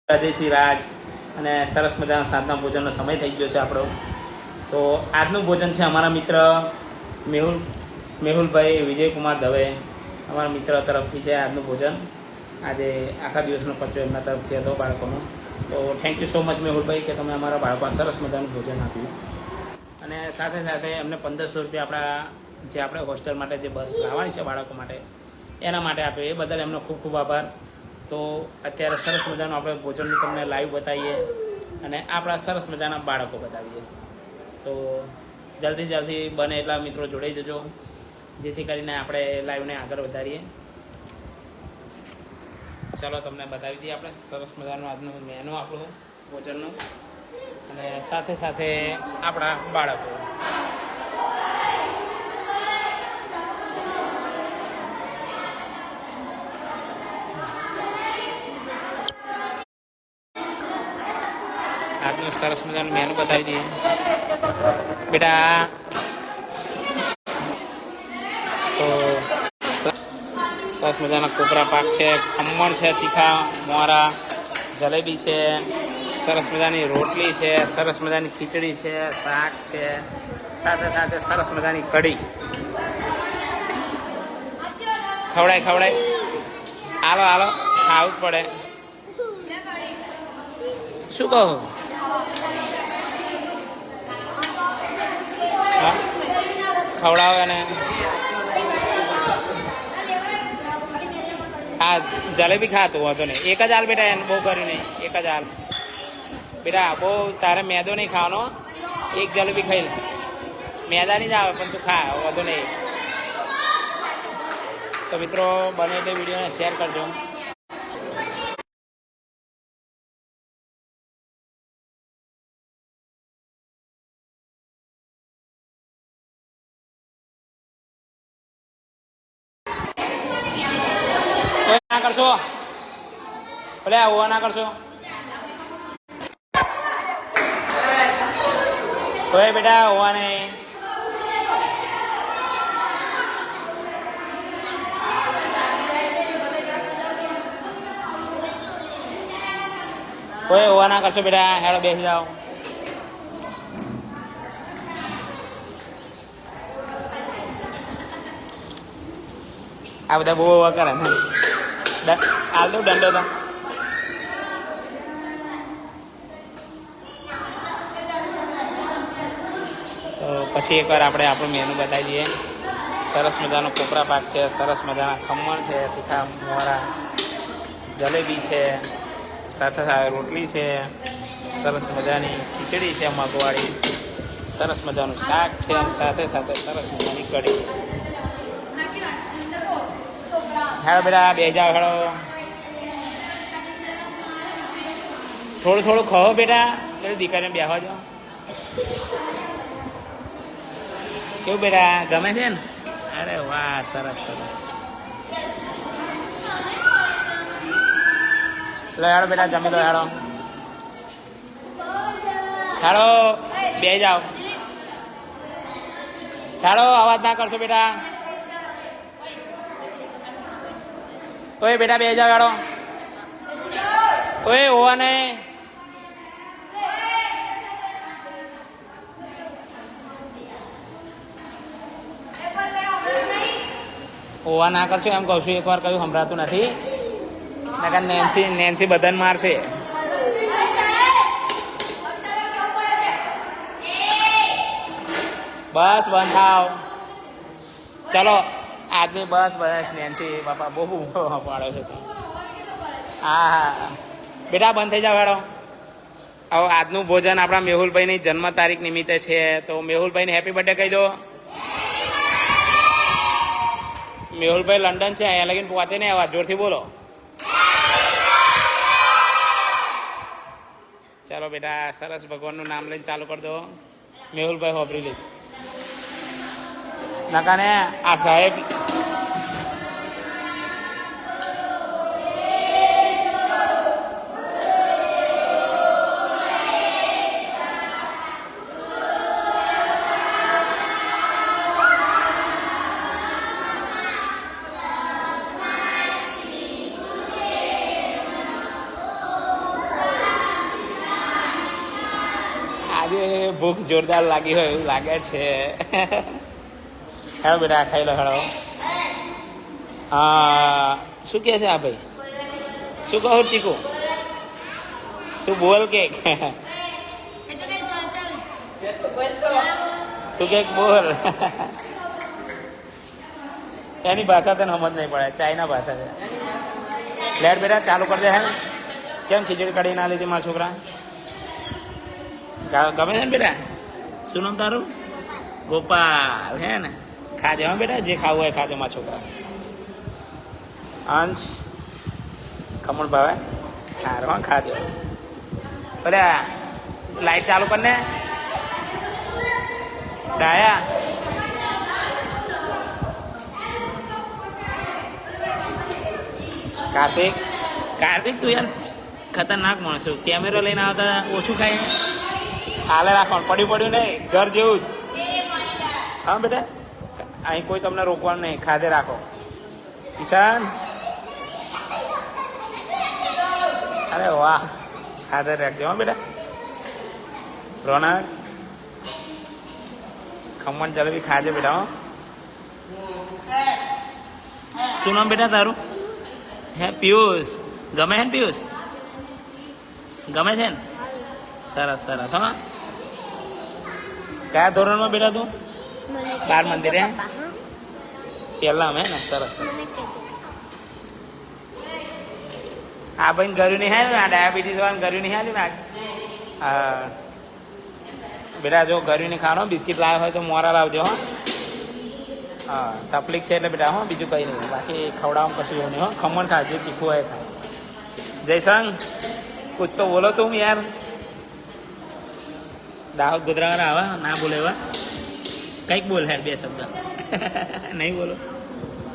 રાજેશી રાજ અને સરસ મજાના સાંજના ભોજનનો સમય થઈ ગયો છે આપણો. તો આજનું ભોજન છે અમારા મિત્ર મેહુલભાઈ વિજયકુમાર દવે, અમારા મિત્ર તરફથી છે આજનું ભોજન. આજે આખા દિવસનો ખર્ચો એમના તરફથી હતો બાળકોનો. તો થેન્ક યુ સો મચ મેહુલભાઈ કે તમે અમારા બાળકોને સરસ મજાનું ભોજન આપ્યું. અને સાથે સાથે એમને 1500 રૂપિયા આપણા જે આપણે હોસ્ટેલ માટે જે બસ લાવવાની છે બાળકો માટે એના માટે આપ્યો. એ બદલ એમનો ખૂબ ખૂબ આભાર. તો અત્યારે સરસ મજાનું આપણે ભોજનનું તમને લાઈવ બતાવીએ અને આપણા સરસ મજાના બાળકો બતાવીએ. તો જલ્દી બને એટલા મિત્રો જોડાઈ જજો, જેથી કરીને આપણે લાઈવને આગળ વધારીએ. ચાલો તમને બતાવી દઈએ આપણે સરસ મજાનું આજનું મેનુ આપણું ભોજનનું, અને સાથે સાથે આપણા બાળકો. આજનું સરસ મજાનું મેનુ બતાવી દઈએ બેટા. તો સરસ મજાના કોપરા પાક છે, ખમણ છે, તીખા મોરા, જલેબી છે, સરસ મજાની રોટલી છે, સરસ મજાની ખીચડી છે, શાક છે, સાથે સાથે સરસ મજાની કઢી. ખવડાય હાલો ખાવું જ પડે. શું કહું? ખવડાવો એને. હા જલેબી ખાતું વાંધો નહીં. એક જ હાલ બેટા, એને બહુ કર્યું નહીં. એક જ હાલ બેટા, બહુ તારે મેદો નહીં ખાવાનો. એક જલેબી ખાઈ લે. મેદાની જ આવે પણ તું ખા, વાંધો નહીં. તો મિત્રો બને એટલે વિડીયોને શેર કરજો. ના કરશો ભલે આવું ના કરશો. કોઈ બેટા હોવા નહીં. કોઈ હોવા ના કરશો બેટા. હેડો બેસી જાઓ. આ બધા બહુ કરે ને. હાલ દઉં દંડો તો. તો પછી એકવાર આપણે આપણું મેનુ બતાવી દઈએ. સરસ મજાનો કોપરા પાક છે, સરસ મજાના ખમણ છે, તીખા મોરા, જલેબી છે, સાથે સાથે રોટલી છે, સરસ મજાની ખીચડી છે મગવાળી, સરસ મજાનું શાક છે, સાથે સાથે સરસ મજાની કઢી. હેડો બેટા બે જાઓ. હેડો થોડું ખાઓ બેટા, એટલે દીકરીને બેસવા જાઓ. કેવું બેટા, ગમે છે ને? અરે વાહ, સરસ. લો હેડો બેટા, જમી લો. હેડો બે જાઓ. હેડો અવાજ ના કરશો બેટા. ઓય બેટા બે જાઓ. હેડો ઓય હોવા નહીં. હોવા ના કરશો એમ કહું છું. એકવાર કહ્યું સંભળાતું નથી. નેન્સી બધાને મારશે. બસ બંધ થાવ. ચલો આદમી બસ નેન્સી બાપા બહુ પાડો છે. હા બેટા બંધ થઈ જાવ. હેડો હવે આજનું ભોજન આપણા મેહુલભાઈની જન્મ તારીખ નિમિત્તે છે. તો મેહુલભાઈને હેપી બર્થડે કહી દો. મેહુલભાઈ લંડન છે, અહીંયા લગીને પહોંચે નહીં. આવા જોરથી બોલો. ચાલો બેટા સરસ ભગવાનનું નામ લઈને ચાલુ કરી દો. મેહુલભાઈ વાપરી લેજો. નકાને આ સાહેબ ભૂખ જોરદાર લાગી હોય એવું લાગે છે. હેલો બેટા ખાઈ લો હેલો. હા શું કહે છે આ ભાઈ? શું કહું ચીકુ? તું બોલ કે તું કંઈક બોલ. એની ભાષા તને સમજ નહીં પડે, ચાઇના ભાષા છે. લેટ બેટા ચાલુ કરી દે. હે કેમ ખીચડી કઢી ના લીધી મારા છોકરા? ગમે છે ને બેટા? શું નામ તારું? ગોપાલ હે ને? ખાજે હા બેટા, જે ખાવું હોય ખાજે મારા છોકરા. અંશ ખમણ ભાવે સારું હા ખાજો. અરે લાઈટ ચાલુ કર ને ડાયા. કાર્તિક તું યાર ખતરનાક માણસ. કેમેરો લઈને આવતા ઓછું ખાય હાલે રાખવાનું. પડ્યું નહીં, ઘર જેવું જ. હા બેટા અહીં કોઈ તમને રોકવાનું નહીં, ખાધે રાખો. કિશન અરે વાહ, ખાધે રાખજો હા બેટા. રોનક ખમણ જલેબી ખાજે બેટા. હો શું નામ બેટા તારું? હે પિયુષ. ગમે છે ને પિયુષ? ગમે છે ને? સરસ સરસ. હા કયા ધોરણમાં બેટા તું? 12 મંદિરે પહેલા અમે ને. સરસ. આ ભાઈ ગળ્યું નહીં હાલ્યું ને, ડાયાબિટીસ વાળા ગળ્યું નહીં હાલ્યું ને. હા બેટા જો ગળ્યું નહીં ખાવાનું, બિસ્કિટ લાવ્યો હોય તો મોરા લાવજો. હા તકલીફ છે એટલે બેટા. હો બીજું કંઈ નહીં, બાકી ખવડાવવામાં કશું એવું નહીં. હો ખમણ ખા, જે તીખું હોય ખા. જયસંગ કુછ તો બોલો તું યાર. દાહોદ ગોધરાવાળા આવા ના બોલે એવા કંઈક બોલ યાર, 2 શબ્દ. નહીં બોલો.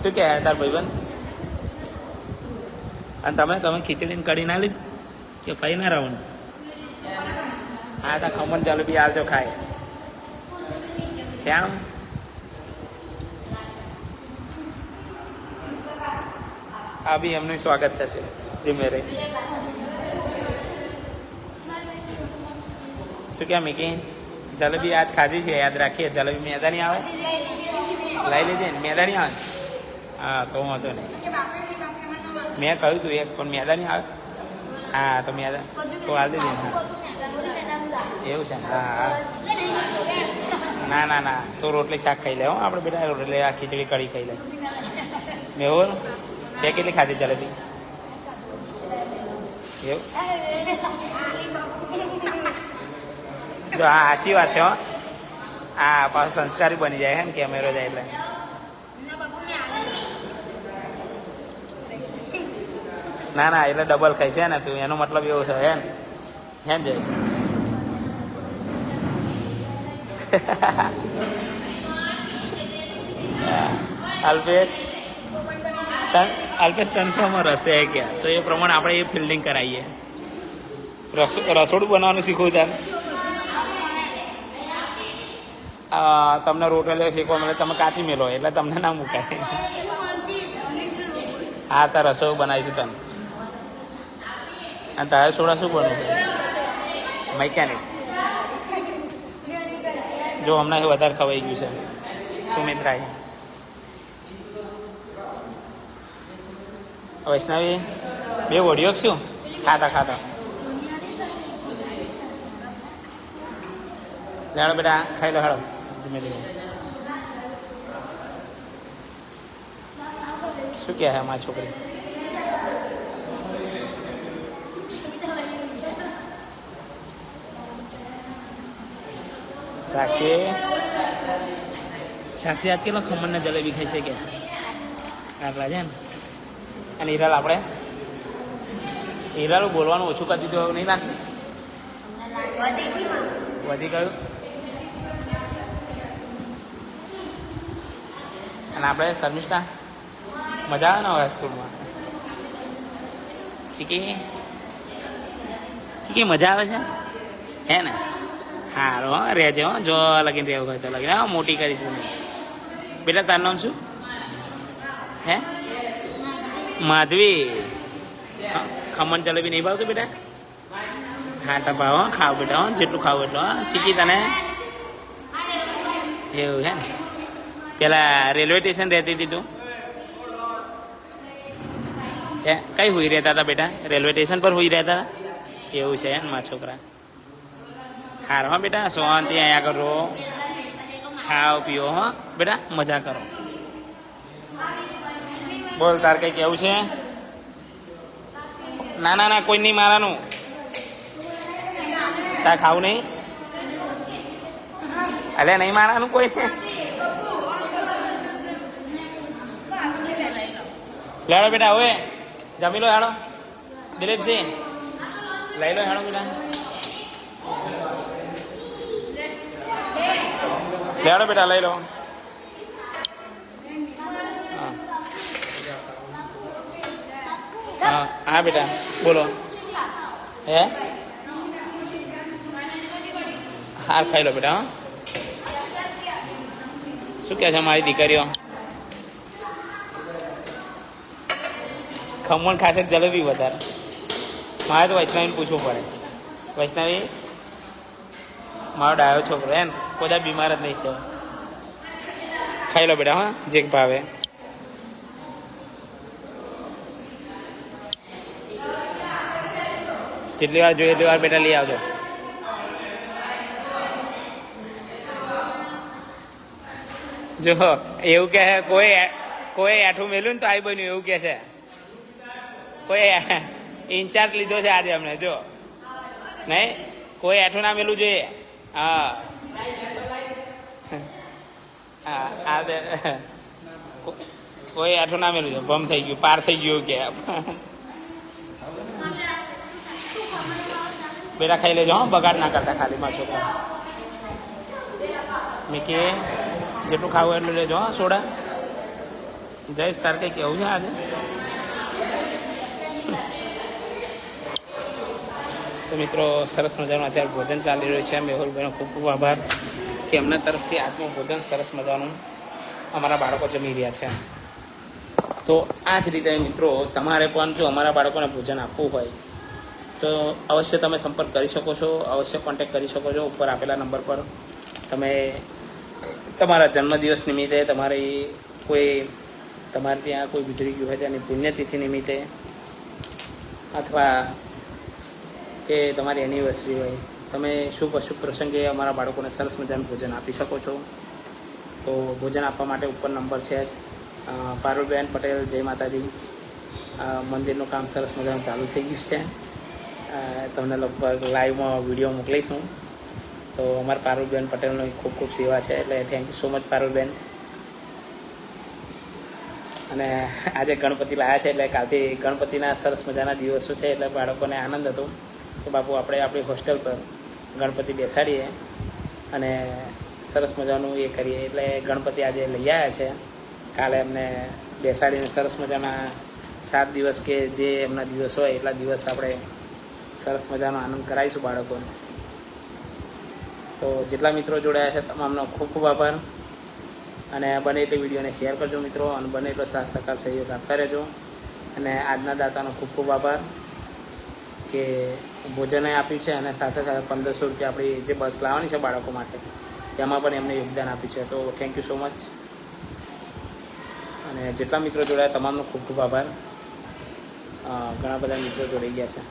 શું કહે તાર ભાઈબંધ? અને તમે ખીચડીને કઢી ના લીધી કે ફઈ ના રહેવાનું? હા તો ખમણ જલેબી આવજો ખાય. શ્યામ આ બી એમનું સ્વાગત થશે ધીમે રહી. શું ક્યાં મીકી? જલેબી આજ ખાધી છે, યાદ રાખીએ. જલેબી મેદાની આવે લઈ લીધી ને? મેદાની આવે? હા તો વાંધો નહીં. મેં કહ્યું તું એક, પણ મેદાની આવે. હા તો મેદા તો હાલ દીધી. હા એવું છે. હા હા ના ના ના તો રોટલી શાક ખાઈ લે. હો આપણે બેટા રોટલી આ ખીચડી કઢી ખાઈ લે. મેહુલ બે કેટલી ખાધી જલેબી? એવું જો હા સાચી વાત છે. હો હા પાછું સંસ્કારી બની જાય ને કેમેરો જાય એટલે. ના ના એટલે ડબલ ખાઈ છે ને તું, એનો મતલબ એવો છે હે ને? હે ને જાય અલ્પેશ 300માં રસે ક્યાં, તો એ પ્રમાણે આપણે એ ફિલ્ડિંગ કરાવીએ. રસોડું બનાવવાનું શીખવું ત્યારે તમને રોટલીઓ શીખવા મળે. તમે કાચી મેલો એટલે તમને ના મુકાય. હા તાર રસોઈ બનાવીશું તમે. અને તારે સોડા શું બનવું છે? મેકેનિક. જો હમણાં વધારે ખવાઈ ગયું છે સુમિત્રાએ. વૈષ્ણવી 2 વડીઓ શું ખાતા ખાતા? લેડો બેટા ખાઈ લો. હેડો ધીમે ધીમે. શું કહે છે મારી છોકરી? સાક્ષી આજ કેટલા ખમણ ને જલેબી ખાઈ છે કે આટલા છે ને? અને હિરાલ આપણે હિરાલું બોલવાનું ઓછું કરી દીધું એવું નહીં લાગતું? વધી ગયું. અને આપણે શર્મિષ્ઠા મજા આવે ને હવે સ્કૂલમાં? ચીકી મજા આવે છે હે ને? હારો રહેજો. જો લગીને રહેવું હોય તો લગીને. હા મોટી કરીશું. બેટા તારું નામ શું હે? માધવી. ખમણ જલેબી નહીં ભાવતું બેટા? હા તો ભાવ ખાવ બેટા જેટલું ખાવ એટલું ચીકી તને એવું હે ને પેલા રેલવે સ્ટેશન રહેતી હતી તું કઈ હુઈ રહેતા હતા બેટા રેલવે સ્ટેશન પર હુઈ રહેતા હતા એવું છે ને મારા છોકરા હાર હા બેટા શાંતિ અહીંયા કરો ખાઓ પીઓ હા બેટા મજા કરો બોલ તાર કઈ કેવું છે ના ના ના કોઈ નહીં મારાનું તાર ખાવું નહીં અલે નહીં મારાનું કોઈ લેડો બેટા હવે જમી લો હેડો દિલીપસિંહ લઈ લો હેડો બેટા લેડો બેટા લઈ લો હા હા બેટા બોલો હે હાર ખાઈ લો બેટા હા શું કહે છે મારી દીકરીઓ ખમણ ખાશે જલેબી વધારે મારે તો વૈષ્ણવીને પૂછવું પડે વૈષ્ણવી મારો ડાયો છોકરો એમ કોઈ બીમાર જ નહીં થયો ખાઈ લો બેટા હા જે ભાવે જેટલી વાર જોઈએ એટલી વાર બેટા લઈ આવજો જો એવું કહે કોઈ એઠું મેલ્યું ને તો આવી બન્યું એવું કહે છે કોઈ ઇન્ચાર્જ લીધો છે આજે અમને જો નહીં કોઈ એઠું ના મેલું જોઈએ હા હા કોઈ એઠું ના મેલું છે ભમ થઈ ગયું પાર થઈ ગયું કે બેટા ખાઈ લેજો હા બગાડ ના કરતા ખાલી માં છોકરા મીકી જેટલું ખાવું એટલું લેજો હા સોડા જઈશ તાર કંઈ કેવું છે આજે તો મિત્રો સરસ મજાનું અત્યારે ભોજન ચાલી રહ્યું છે મેહુલભાઈનો ખૂબ ખૂબ આભાર કે એમના તરફથી આજનું ભોજન સરસ મજાનું અમારા બાળકો જમી રહ્યા છે તો આ જ રીતે મિત્રો તમારે પણ જો અમારા બાળકોને ભોજન આપવું હોય તો અવશ્ય તમે સંપર્ક કરી શકો છો અવશ્ય કોન્ટેક્ટ કરી શકો છો ઉપર આપેલા નંબર પર તમે તમારા જન્મદિવસ નિમિત્તે તમારે ત્યાં કોઈ ગુજરી ગયું હોય તેની પુણ્યતિથિ નિમિત્તે અથવા કે તમારી એનિવર્સરી હોય તમે શુભ અશુભ પ્રસંગે અમારા બાળકોને સરસ મજાનું ભોજન આપી શકો છો તો ભોજન આપવા માટે ઉપર નંબર છે જ પારુલબેન પટેલ જય માતાજી મંદિરનું કામ સરસ મજાનું ચાલુ થઈ ગયું છે તમને લગભગ લાઈવમાં વિડીયો મોકલીશું તો અમારા પારુલબેન પટેલની ખૂબ ખૂબ સેવા છે એટલે thank you so much Parulben અને આજે ગણપતિ લાવ્યા છે એટલે કાલથી ગણપતિના સરસ મજાના દિવસો છે એટલે બાળકોને આનંદ હતો તો બાપુ આપણે આપણી હોસ્ટેલ પર ગણપતિ બેસાડીએ અને સરસ મજાનું એ કરીએ એટલે ગણપતિ આજે લઈ આવ્યા છે કાલે એમને બેસાડીને સરસ મજાના 7 દિવસ કે જે એમના દિવસ હોય એટલા દિવસ આપણે સરસ મજાનો આનંદ કરાવીશું બાળકોને તો જેટલા મિત્રો જોડાયા છે તમામનો ખૂબ ખૂબ આભાર અને બને એટલી વિડીયોને શેર કરજો મિત્રો અને બને એટલો સાથ સહકાર સહયોગ આપતા રહેજો અને આજના દાતાનો ખૂબ ખૂબ આભાર કે ભોજને આપ્યું છે અને સાથે સાથે 1500 રૂપિયા આપણી જે બસ લાવવાની છે બાળકો માટે તેમાં પણ એમને યોગદાન આપ્યું છે તો થેન્ક યુ સો મચ અને જેટલા મિત્રો જોડાયા તમામનો ખૂબ ખૂબ આભાર ઘણા બધા મિત્રો જોડાઈ ગયા છે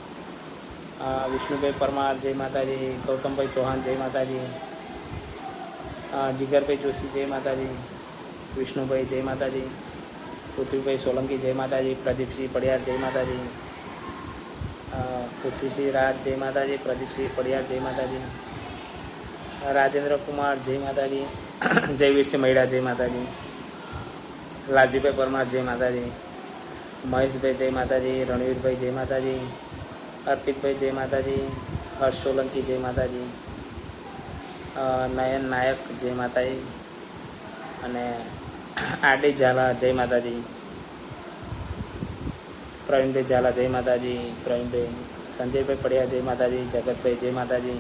વિષ્ણુભાઈ પરમાર જય માતાજી ગૌતમભાઈ ચૌહાણ જય માતાજી જીગરભાઈ જોશી જય માતાજી વિષ્ણુભાઈ જય માતાજી પૃથ્વીભાઈ સોલંકી જય માતાજી પ્રદીપસિંહ પડિયાર જય માતાજી પૃથ્વીસિંહ રાજ જય માતાજી પ્રદીપસિંહ પડિયાર જય માતાજી રાજેન્દ્ર કુમાર જય માતાજી જયવીરસિંહ મૈડા જય માતાજી લાલજીભાઈ પરમાર જય માતાજી મહેશભાઈ જય માતાજી રણવીરભાઈ જય માતાજી અર્પિતભાઈ જય માતાજી હર્ષ સોલંકી જય માતાજી નયન નાયક જય માતાજી અને આરડી ઝાલા જય માતાજી પ્રવીણભાઈ ઝાલા જય માતાજી પ્રવીણભાઈ સંજયભાઈ પડિયા જય માતાજી જગતભાઈ જય માતાજી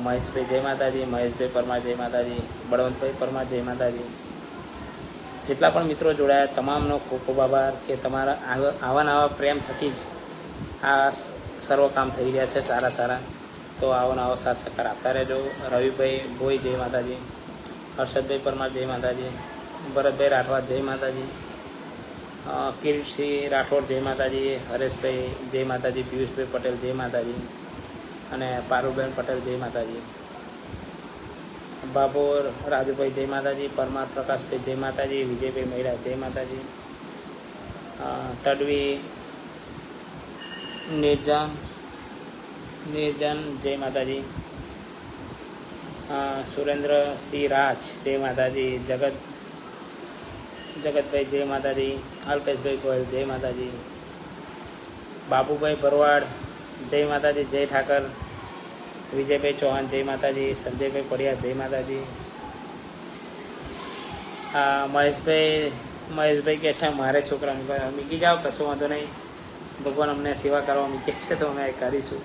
મહેશભાઈ જય માતાજી મહેશભાઈ પરમાર જય માતાજી બળવંતભાઈ પરમાર જય માતાજી જેટલા પણ મિત્રો જોડાયા તમામનો ખૂબ ખૂબ આભાર કે તમારા આવા નવા પ્રેમ થકી જ આ સર્વ કામ થઈ રહ્યા છે સારા સારા. તો આવો ને આવો સાથ સહકાર આપતા રહેજો. રવિભાઈ ભોઈ જય માતાજી, હર્ષદભાઈ પરમાર જય માતાજી, ભરતભાઈ રાઠવા જય માતાજી, કિરીટસિંહ રાઠોડ જય માતાજી, હરેશભાઈ જય માતાજી, પિયુષભાઈ પટેલ જય માતાજી અને પારુલબેન પટેલ જય માતાજી, બાબોર રાજુભાઈ જય માતાજી, પરમાર પ્રકાશભાઈ જય માતાજી, વિજયભાઈ મહિડા જય માતાજી, તડવી નિર્જન જય માતાજી, સુરેન્દ્રસિંહ રાજ જય માતાજી, જગતભાઈ જય માતાજી, અલ્પેશભાઈ ગોયલ જય માતાજી, બાબુભાઈ ભરવાડ જય માતાજી, જય ઠાકર, વિજયભાઈ ચૌહાણ જય માતાજી, સંજયભાઈ પડિયા જય માતાજી, મહેશભાઈ કહે છે મારે છોકરાને મૂકી જાઓ, કશું વાંધો નહીં, ભગવાન અમને સેવા કરવા મૂકે છે તો અમે કરીશું.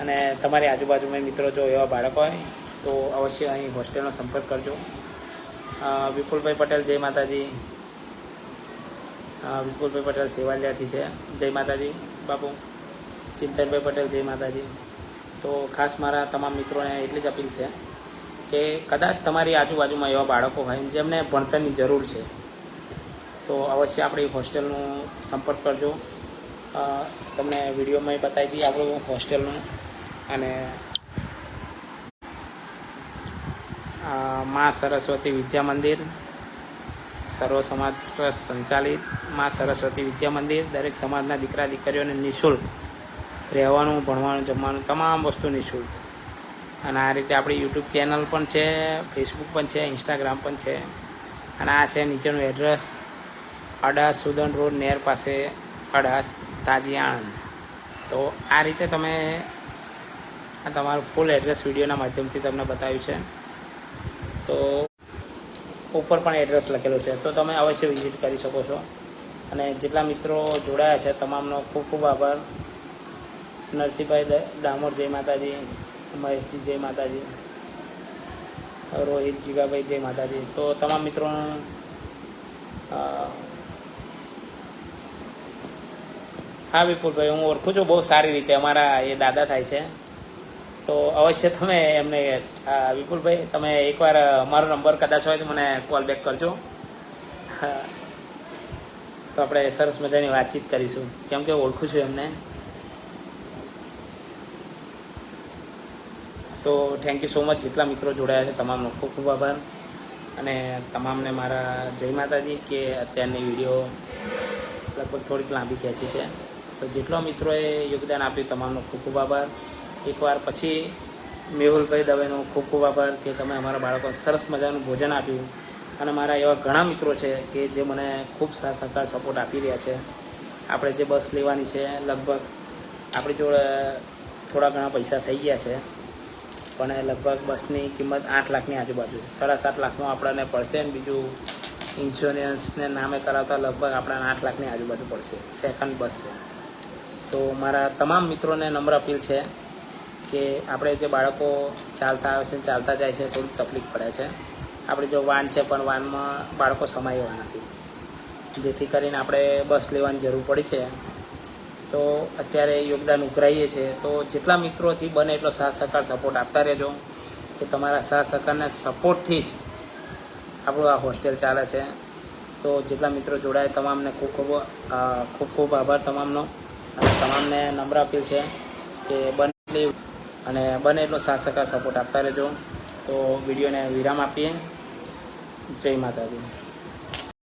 અને તમારી આજુબાજુમાં મિત્રો જો એવા બાળકો હોય તો અવશ્ય અહીં હોસ્ટેલનો સંપર્ક કરજો. વિપુલભાઈ પટેલ જય માતાજી, વિપુલભાઈ પટેલ સેવાલિયાથી છે જય માતાજી બાપુ, ચિંતનભાઈ પટેલ જય માતાજી. તો ખાસ મારા તમામ મિત્રોને એટલી જ અપીલ છે કે કદાચ તમારી આજુબાજુમાં એવા બાળકો હોય જેમને ભણતરની જરૂર છે તો અવશ્ય આપણી હોસ્ટેલનો સંપર્ક કરજો. તમને વિડીયોમાં બતાવી દઈએ આપણું હોસ્ટેલનું. અને મા સરસ્વતી વિદ્યા મંદિર, સર્વ સમાજ ટ્રસ્ટ સંચાલિત મા સરસ્વતી વિદ્યા મંદિર. દરેક સમાજના દીકરા દીકરીઓને નિઃશુલ્ક રહેવાનું, ભણવાનું, જમવાનું તમામ વસ્તુ નિઃશુલ્ક. અને આ રીતે આપણી યુટ્યુબ ચેનલ પણ છે, ફેસબુક પણ છે, ઇન્સ્ટાગ્રામ પણ છે. અને આ છે નીચેનું એડ્રેસ, અડાસ સુદન રોડ નેર પાસે, અડાસ તાજી આણંદ. તો આ રીતે તમે આ તમારું ફૂલ એડ્રેસ વિડીયોના માધ્યમથી તમને બતાવ્યું છે. તો ઉપર પણ એડ્રેસ લખેલું છે તો તમે અવશ્ય વિઝિટ કરી શકો છો. અને જેટલા મિત્રો જોડાયા છે તમામનો ખૂબ ખૂબ આભાર. નરસિંહભાઈ ડામોર જય માતાજી, મહેશજી જય માતાજી, રોહિત જીગાભાઈ જય માતાજી. તો તમામ મિત્રોનું હા વિપુલભાઈ હું ઓળખું છું બહુ સારી રીતે, અમારા એ દાદા થાય છે. તો અવશ્ય તમે એમને વિપુલભાઈ તમે એકવાર મારો નંબર કદાચ હોય તો મને કોલ બેક કરજો. તો આપણે સરસ મજાની વાતચીત કરીશું કેમ કે ઓળખું છું એમને. તો થેન્ક યુ સો મચ. જેટલા મિત્રો જોડાયા છે તમામનો ખૂબ ખૂબ આભાર. અને તમામને મારા જય માતાજી. કે અત્યારની વિડીયો લગભગ થોડીક લાંબી ખેંચી છે તો જેટલા મિત્રોએ યોગદાન આપ્યું તમામનો ખૂબ ખૂબ આભાર. એકવાર પછી મેહુલભાઈ દવેનો ખૂબ ખૂબ આભાર કે તમે અમારા બાળકોને સરસ મજાનું ભોજન આપ્યું. અને મારા એવા ઘણા મિત્રો છે કે જે મને ખૂબ સાથ સહકાર સપોર્ટ આપી રહ્યા છે. આપણે જે બસ લેવાની છે લગભગ આપણી જોડે થોડા ઘણા પૈસા થઈ ગયા છે પણ લગભગ બસની કિંમત 8 લાખની આજુબાજુ છે. 7.5 લાખનું આપણને પડશે અને બીજું ઇન્સ્યોરન્સને નામે કરાવતા લગભગ આપણને 8 લાખની આજુબાજુ પડશે. સેકન્ડ બસ છે. તો મારા તમામ મિત્રોને નમ્ર અપીલ છે કે આપણે જે બાળકો ચાલતા આવે છે ચાલતા જાય છે થોડી તકલીફ પડે છે. આપણે જો વાન છે પણ વાનમાં બાળકો સમાય એવા નથી જેથી કરીને આપણે બસ લેવાની જરૂર પડી છે. તો અત્યારે યોગદાન ઉઘરાઈએ છીએ તો જેટલા મિત્રોથી બને એટલો સાથ સહકાર સપોર્ટ આપતા રહેજો કે તમારા સાથ સહકારના સપોર્ટથી જ આપણું આ હોસ્ટેલ ચાલે છે. તો જેટલા મિત્રો જોડાય તમામને ખૂબ ખૂબ આભાર તમામનો. અને તમામને નમ્ર અપીલ છે કે બને એટલો સાથ સહકાર સપોર્ટ આપતા રહેજો. તો વિડીયોને વિરામ આપીએ. જય માતાજી.